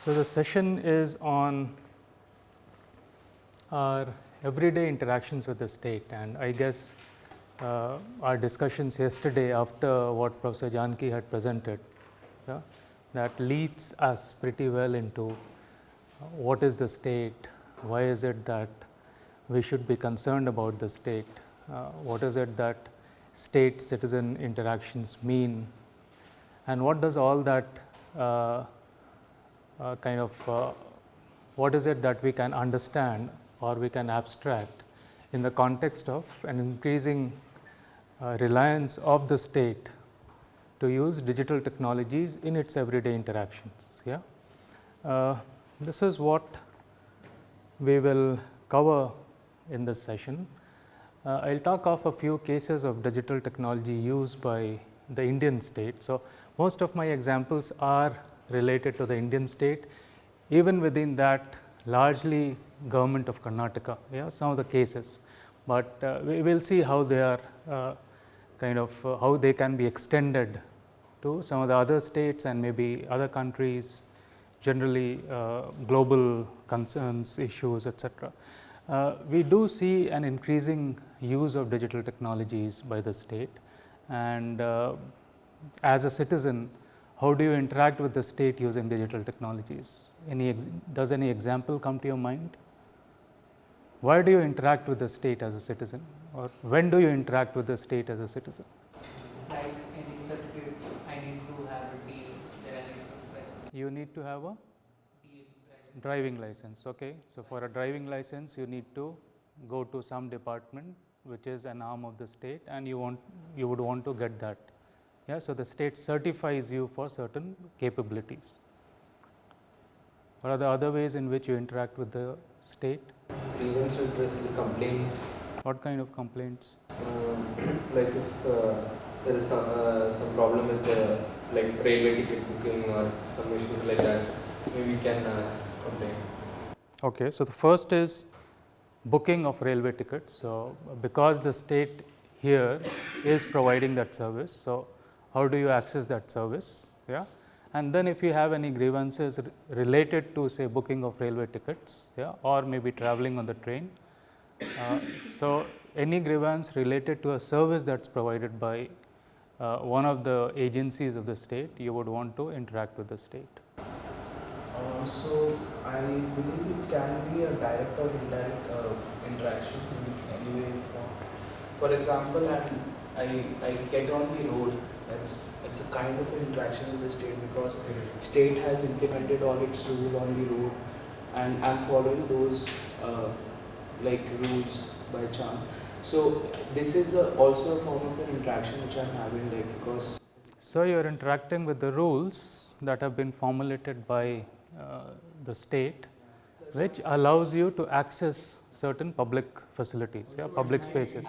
So, the session is on our everyday interactions with the state, and I guess our discussions yesterday after what Professor Janki had presented, yeah, that leads us pretty well into what is the state, why is it that we should be concerned about the state, what is it that state-citizen interactions mean, and what does all that what is it that we can understand or we can abstract in the context of an increasing reliance of the state to use digital technologies in its everyday interactions. Yeah? This is what we will cover in this session. I'll talk of a few cases of digital technology used by the Indian state. So, most of my examples are related to the Indian state, even within that largely government of Karnataka, yeah, some of the cases, but we will see how they are how they can be extended to some of the other states and maybe other countries, generally global concerns, issues, etc. We do see an increasing use of digital technologies by the state, and as a citizen, how do you interact with the state using digital technologies? Does any example come to your mind? Why do you interact with the state as a citizen, or when do you interact with the state as a citizen? Like any certificate, I need to have a DL. You need to have a driving license. Okay, so for a driving license, you need to go to some department which is an arm of the state, and you would want to get that. Yeah, so the state certifies you for certain capabilities. What are the other ways in which you interact with the state? Grievance redressal, complaints. What kind of complaints? Like if there is some problem with the railway ticket booking or some issues like that, maybe we can complain. Okay, so the first is booking of railway tickets. So because the state here is providing that service, so how do you access that service? Yeah. And then if you have any grievances related to, say, booking of railway tickets, yeah, or maybe traveling on the train, so any grievance related to a service that's provided by one of the agencies of the state, you would want to interact with the state. So I believe it can be a direct or indirect interaction in any way. For example, I get on the road. It's a kind of interaction with the state because state has implemented all its rules on the road, and I'm following those rules by chance. So this is also a form of an interaction which I'm having, because. So you're interacting with the rules that have been formulated by the state, which allows you to access certain public facilities, yeah, public spaces.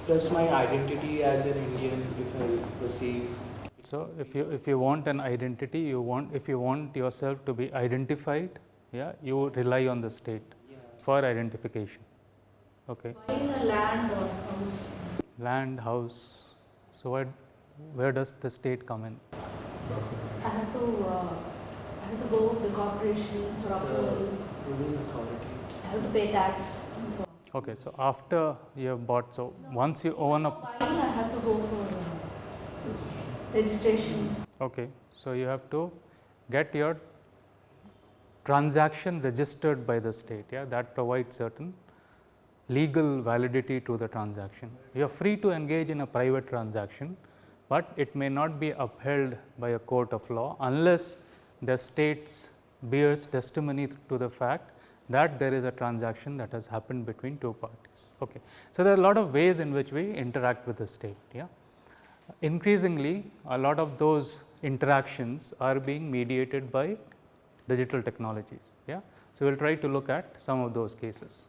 Plus my identity as an Indian, if I perceive. So if you want an identity, if you want yourself to be identified, yeah, you rely on the state for identification. Okay. Buying a land or house. Land, house. So where does the state come in? I have to go with the corporation for approval. Ruling authority. I have to pay tax. And so on. Okay, so after you have bought, so once you own a. Buying, I have to go for registration. Okay, so you have to get your transaction registered by the state, yeah, that provides certain legal validity to the transaction. You are free to engage in a private transaction, but it may not be upheld by a court of law unless the state bears testimony to the fact that there is a transaction that has happened between two parties. Okay. So, there are a lot of ways in which we interact with the state. Yeah. Increasingly, a lot of those interactions are being mediated by digital technologies. Yeah. So, we will try to look at some of those cases.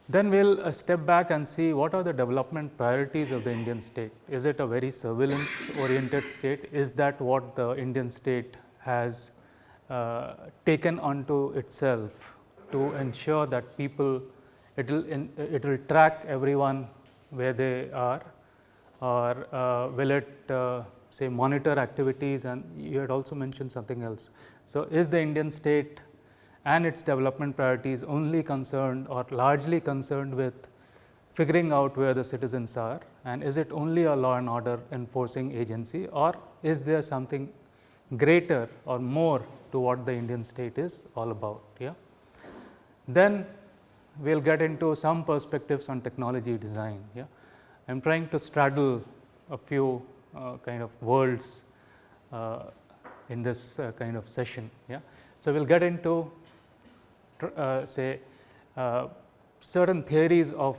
Then we will step back and see what are the development priorities of the Indian state. Is it a very surveillance oriented state? Is that what the Indian state has taken onto itself to ensure that people, it will track everyone where they are, or will it say monitor activities, and you had also mentioned something else. So, is the Indian state and its development priorities only concerned or largely concerned with figuring out where the citizens are, and is it only a law and order enforcing agency, or is there something greater or more to what the Indian state is all about? Yeah. Then we will get into some perspectives on technology design. Yeah. I am trying to straddle a few kind of worlds in this kind of session. Yeah. So, we will get into say certain theories of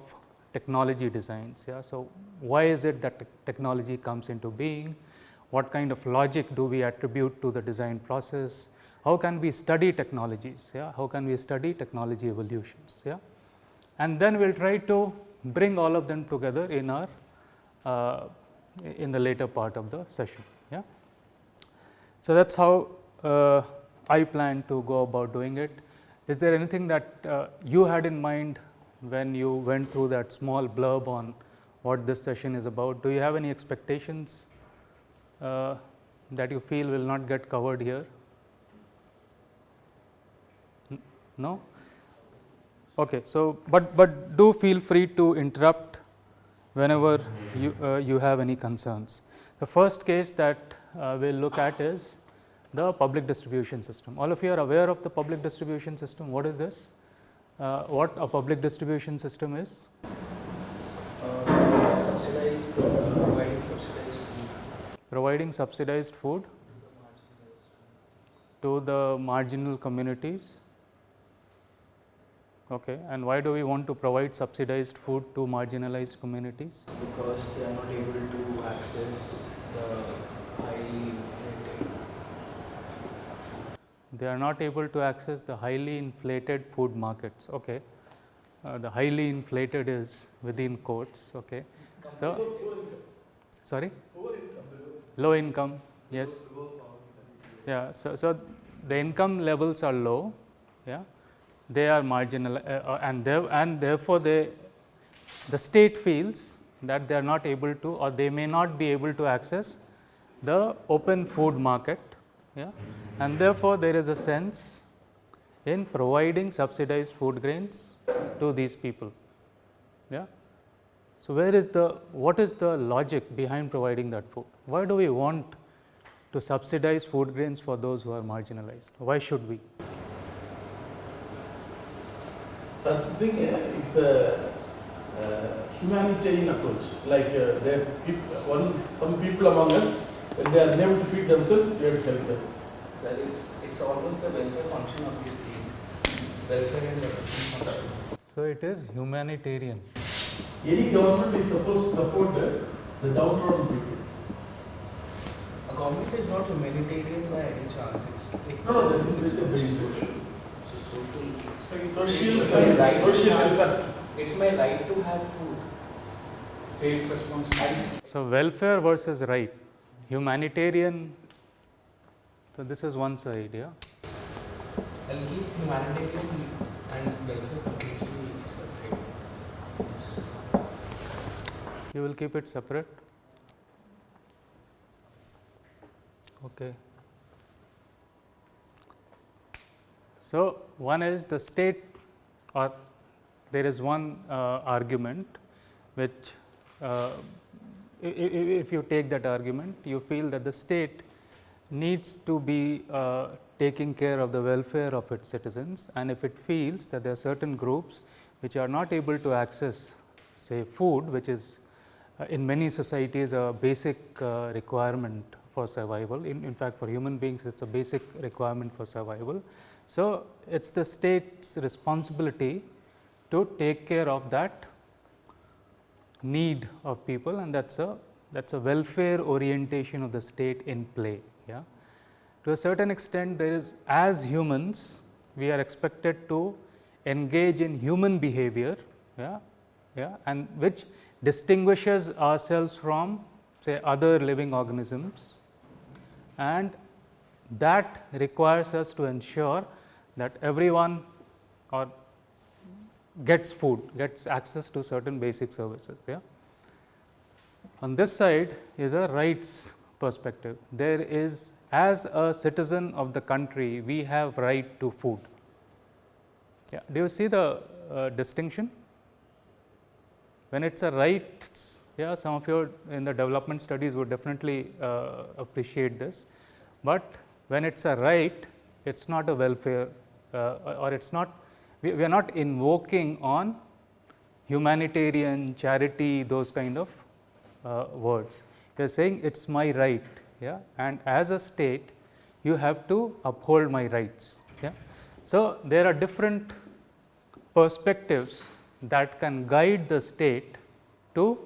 technology designs. Yeah. So, why is it that technology comes into being? What kind of logic do we attribute to the design process? How can we study technologies? Yeah. How can we study technology evolutions? Yeah. And then we will try to bring all of them together in our in the later part of the session. Yeah. So, that is how I plan to go about doing it. Is there anything that you had in mind when you went through that small blurb on what this session is about? Do you have any expectations that you feel will not get covered here? No? Okay. So, but do feel free to interrupt whenever you have any concerns. The first case that we will look at is the public distribution system. All of you are aware of the public distribution system. What is this? What a public distribution system is? Providing subsidized food to the marginal communities. Okay. And why do we want to provide subsidized food to marginalized communities? Because they are not able to access the highly inflated. They are not able to access the highly inflated food markets. Okay. The highly inflated is within quotes. Okay. So, sorry? Low income, yes. Yeah. So the income levels are low. Yeah. They are marginal, and therefore the state feels that they are not able to, or they may not be able to access the open food market. Yeah. And therefore, there is a sense in providing subsidized food grains to these people. Yeah. So, what is the logic behind providing that food? Why do we want to subsidize food grains for those who are marginalized? Why should we? First thing, it's a humanitarian approach. Like some people among us, when they are unable to feed themselves, we have to help them. Sir, it's almost the welfare function of the state. Welfare and development. So, it is humanitarian. Any government is supposed to support the downtrodden people. A government is not humanitarian by any chance. No, that is the basic social welfare. It's my right to have food. State's responsibility. So, welfare versus right, humanitarian. So, this is one side. Yeah. I'll keep humanitarian and welfare completely separate. You will keep it separate. Okay. So, one is the state, or there is one argument which if you take that argument, you feel that the state needs to be taking care of the welfare of its citizens, and if it feels that there are certain groups which are not able to access, say, food, which is in many societies a basic requirement for survival. In fact, for human beings, it's a basic requirement for survival. So, it's the state's responsibility to take care of that need of people, and that's a welfare orientation of the state in play. Yeah. To a certain extent, there is, as humans, we are expected to engage in human behavior, and which distinguishes ourselves from, say, other living organisms, and that requires us to ensure that everyone gets food, gets access to certain basic services. Yeah. On this side is a rights perspective. There is, as a citizen of the country, we have right to food. Yeah. Do you see the distinction? When it's a right, yeah, some of you in the development studies would definitely appreciate this, but when it's a right, it's not a welfare, or it's not, we are not invoking on humanitarian, charity, those kind of words. You are saying it's my right, yeah, and as a state, you have to uphold my rights. Yeah. So, there are different perspectives that can guide the state to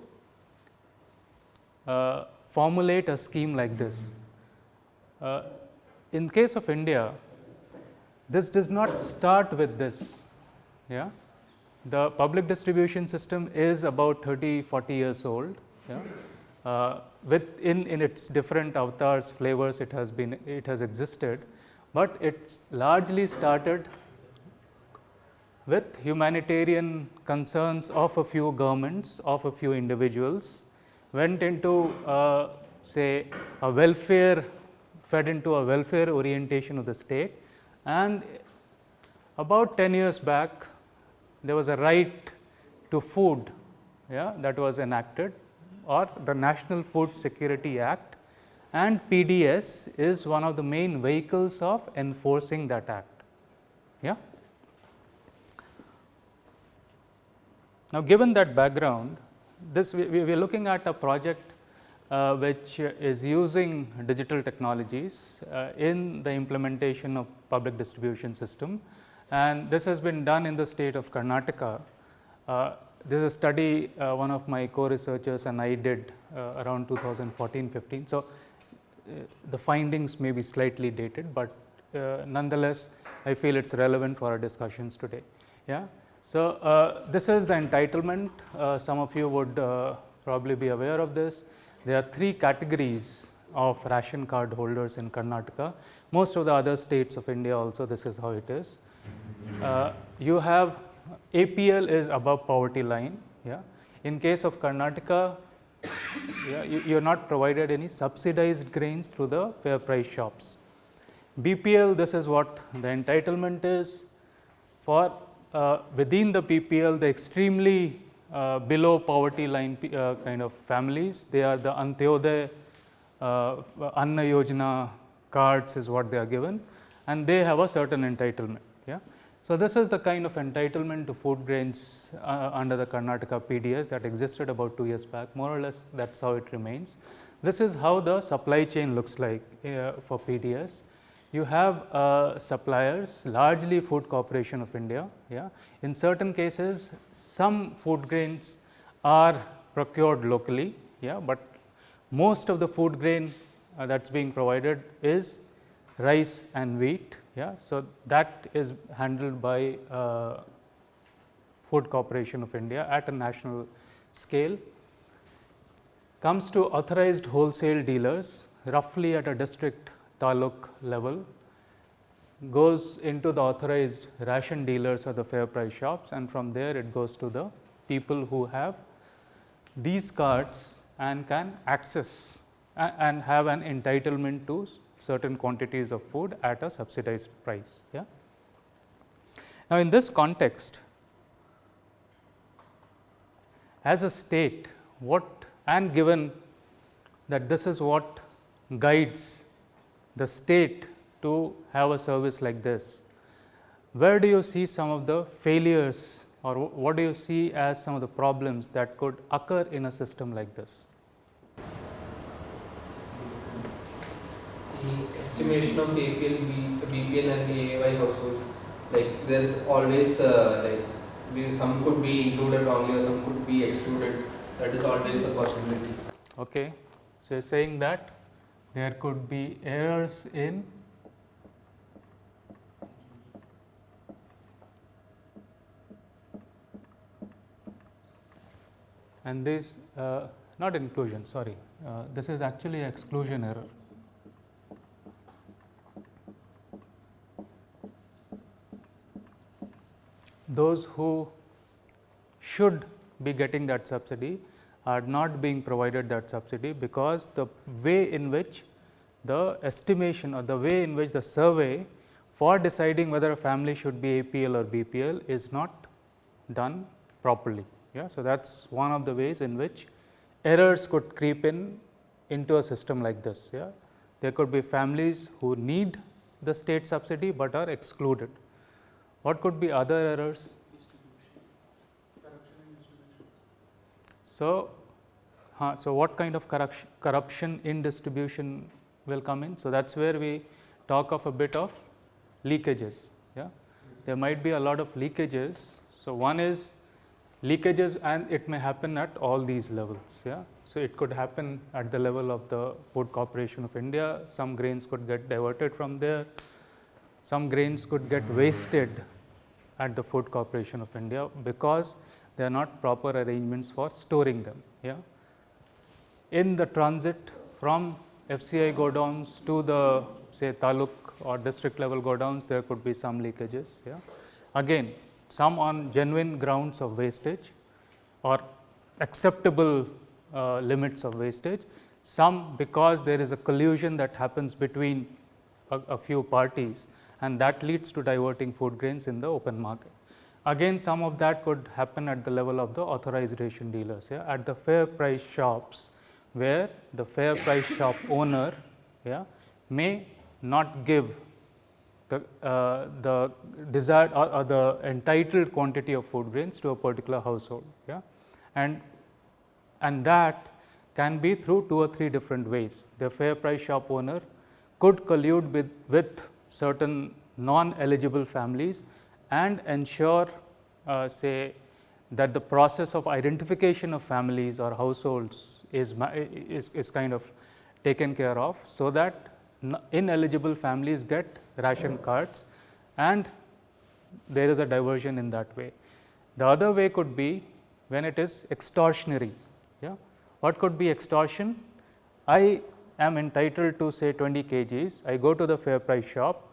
formulate a scheme like this. In case of India, this does not start with this. Yeah. The public distribution system is about 30-40 years old. Yeah. In its different avatars, flavors, it has existed, but it's largely started with humanitarian concerns of a few governments, of a few individuals, went into say a welfare, fed into a welfare orientation of the state, and about 10 years back there was a right to food, yeah, that was enacted, or the National Food Security Act, and PDS is one of the main vehicles of enforcing that act. Yeah. Now, given that background, this we are looking at a project which is using digital technologies in the implementation of public distribution system, and this has been done in the state of Karnataka. This is a study one of my co-researchers and I did around 2014-15. So, the findings may be slightly dated, but nonetheless I feel it's relevant for our discussions today. Yeah. So, this is the entitlement. Some of you would probably be aware of this. There are 3 categories of ration card holders in Karnataka. Most of the other states of India also this is how it is. You have APL is above poverty line. Yeah. In case of Karnataka, yeah, you are not provided any subsidized grains through the fair price shops. BPL, this is what the entitlement is. For within the PPL, the extremely below poverty line kind of families, they are the Antyodaya, Anna Yojana cards is what they are given, and they have a certain entitlement. Yeah. So, this is the kind of entitlement to food grains under the Karnataka PDS that existed about 2 years back. More or less that is how it remains. This is how the supply chain looks like for PDS. You have suppliers, largely Food Corporation of India. Yeah. In certain cases, some food grains are procured locally, yeah, but most of the food grain that is being provided is rice and wheat. Yeah. So, that is handled by Food Corporation of India at a national scale. Comes to authorized wholesale dealers, roughly at a district taluk level, goes into the authorized ration dealers or the fair price shops, and from there it goes to the people who have these cards and can access and have an entitlement to certain quantities of food at a subsidized price. Yeah. Now, in this context, as a state, what, and given that this is what guides the state to have a service like this, where do you see some of the failures, or what do you see as some of the problems that could occur in a system like this? The estimation of APL, BPL and the AY households, like there is always some could be included wrongly or some could be excluded. That is always a possibility. Okay. So, you are saying that there could be errors in and this not inclusion, sorry, this is actually exclusion error. Those who should be getting that subsidy are not being provided that subsidy, because the way in which the estimation or the way in which the survey for deciding whether a family should be APL or BPL is not done properly. Yeah. So, that is one of the ways in which errors could creep in into a system like this. Yeah. There could be families who need the state subsidy, but are excluded. What could be other errors? So, so what kind of corruption in distribution will come in? So, that is where we talk of a bit of leakages. Yeah. There might be a lot of leakages. So, one is leakages, and it may happen at all these levels. Yeah. So, it could happen at the level of the Food Corporation of India. Some grains could get diverted from there. Some grains could get wasted at the Food Corporation of India, because there are not proper arrangements for storing them. Yeah. In the transit from FCI godowns to the, say, taluk or district level godowns, there could be some leakages. Yeah. Again, some on genuine grounds of wastage or acceptable limits of wastage, some because there is a collusion that happens between a few parties, and that leads to diverting food grains in the open market. Again, some of that could happen at the level of the authorized ration dealers, yeah, at the fair price shops, where the fair price shop owner, yeah, may not give the desired or the entitled quantity of food grains to a particular household. Yeah. And that can be through 2 or 3 different ways. The fair price shop owner could collude with certain non-eligible families and ensure, say, that the process of identification of families or households is kind of taken care of, so that ineligible families get ration cards, and there is a diversion in that way. The other way could be when it is extortionary. Yeah. What could be extortion? I am entitled to, say, 20 kgs. I go to the fair price shop.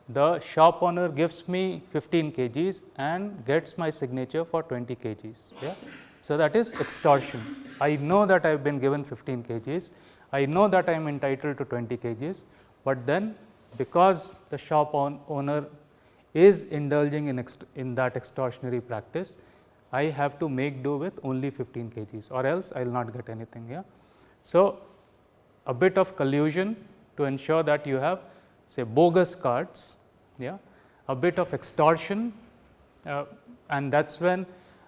The shop owner gives me 15 kgs and gets my signature for 20 kgs. Yeah. So, that is extortion. I know that I have been given 15 kgs. I know that I am entitled to 20 kgs, but then because the shop owner is indulging in that extortionary practice, I have to make do with only 15 kgs, or else I will not get anything. Yeah. So, a bit of collusion to ensure that you have, say, bogus cards, yeah, a bit of extortion, and that is when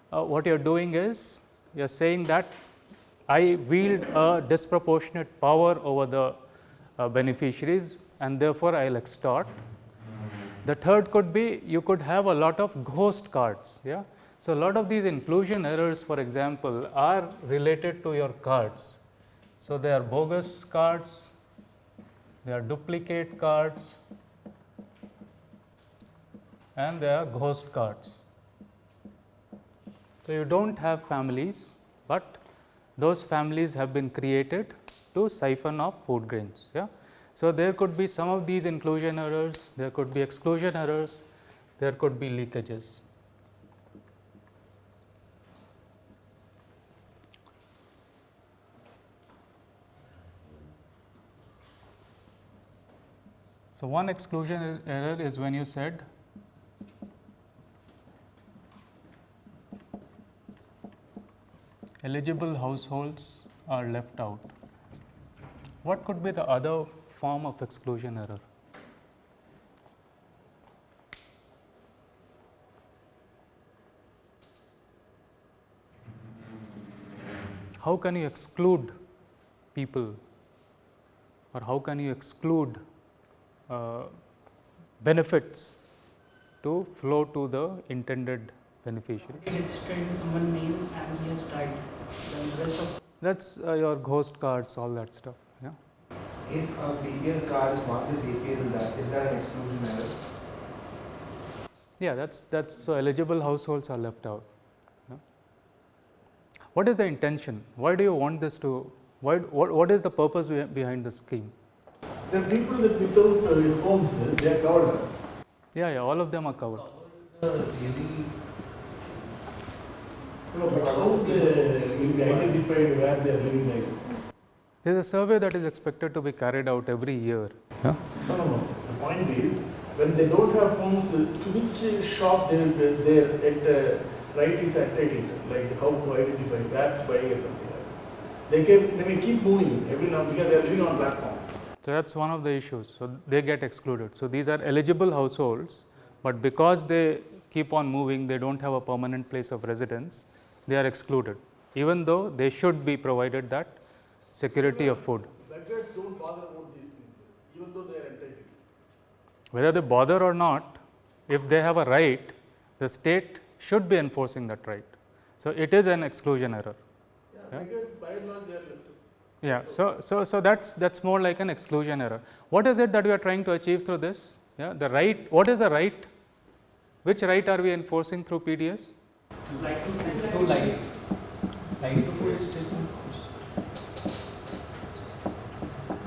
what you are doing is you are saying that I wield a disproportionate power over the beneficiaries, and therefore, I will extort. The third could be you could have a lot of ghost cards. Yeah. So, a lot of these inclusion errors, for example, are related to your cards. So, they are bogus cards, they are duplicate cards, and they are ghost cards. So, you do not have families, but those families have been created to siphon off food grains. Yeah. So, there could be some of these inclusion errors, there could be exclusion errors, there could be leakages. So, one exclusion error is when you said eligible households are left out. What could be the other form of exclusion error? How can you exclude people, or how can you exclude benefits to flow to the intended beneficiary? Registered someone's name and he has died. Then the rest of That is your ghost cards, all that stuff. Yeah. If a BPL card is marked as APL, is that an exclusion error? Yeah, that's so eligible households are left out. Yeah. What is the intention? Why do you want this to? What is the purpose behind the scheme? The people that without homes, they are covered. Yeah, all of them are covered. Really, No, but how they will be identified where they are living like? There is a survey that is expected to be carried out every year. No. The point is, when they don't have homes, to which shop they will be there at right is entitled, like how to identify where to buy or something like that. They may keep moving every now because they are living on platform. So that's one of the issues. So they get excluded. So these are eligible households, but because they keep on moving, they don't have a permanent place of residence, they are excluded, even though they should be provided that security of food. Beggars don't bother about these things, even though they are entitled. Whether they bother or not, if they have a right, the state should be enforcing that right. So it is an exclusion error. Yeah, beggars by and large they are left. Yeah, so that's more like an exclusion error. What is it that we are trying to achieve through this? Yeah, the right. What is the right? Which right are we enforcing through PDS? To life. Right to food is still enforced.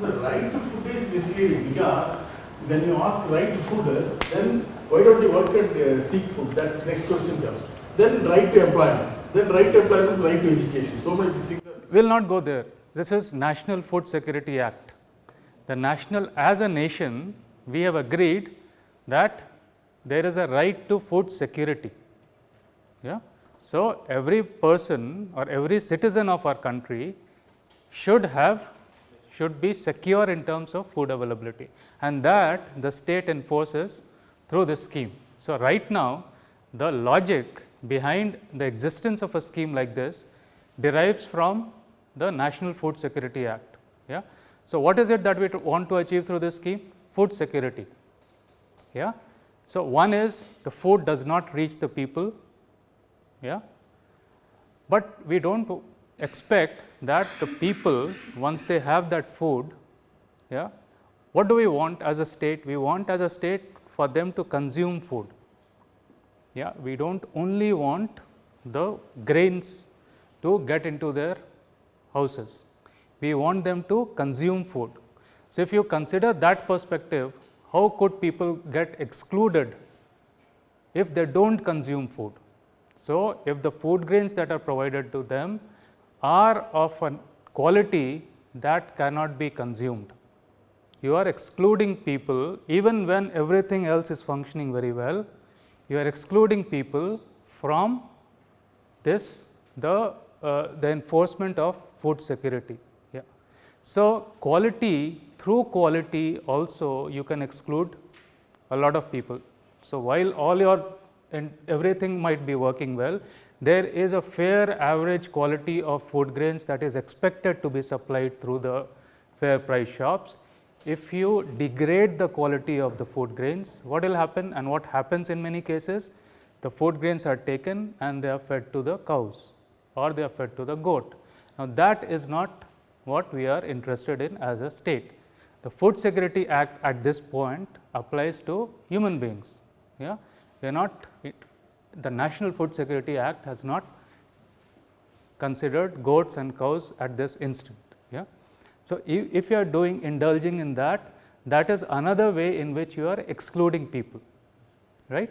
The right to food is misleading because when you ask right to food, then why don't you work and seek food? That next question comes. Then right to employment. Then right to employment is right to education. So many things. We will not go there. This is National Food Security Act. The national, as a nation, we have agreed that there is a right to food security. Yeah. So every person or every citizen of our country should be secure in terms of food availability, and that the state enforces through this scheme. So right now, the logic behind the existence of a scheme like this derives from the National Food Security Act. Yeah. So what is it that we want to achieve through this scheme? Food security. Yeah. So one is the food does not reach the people. Yeah. But we don't expect that the people, once they have that food, yeah, what do we want as a state? We want as a state for them to consume food. Yeah, we don't only want the grains to get into their houses. We want them to consume food. So if you consider that perspective, how could people get excluded if they don't consume food? So if the food grains that are provided to them are of a quality that cannot be consumed, you are excluding people. Even when everything else is functioning very well, you are excluding people from this, the enforcement of food security. Yeah. So quality, through quality also you can exclude a lot of people. So while all your and everything might be working well, there is a fair average quality of food grains that is expected to be supplied through the fair price shops. If you degrade the quality of the food grains, what will happen, and what happens in many cases, the food grains are taken and they are fed to the cows or they are fed to the goat. Now that is not what we are interested in as a state. The Food Security Act at this point applies to human beings. Yeah. We are not, the National Food Security Act has not considered goats and cows at this instant. Yeah. So if you are indulging in that, that is another way in which you are excluding people, right.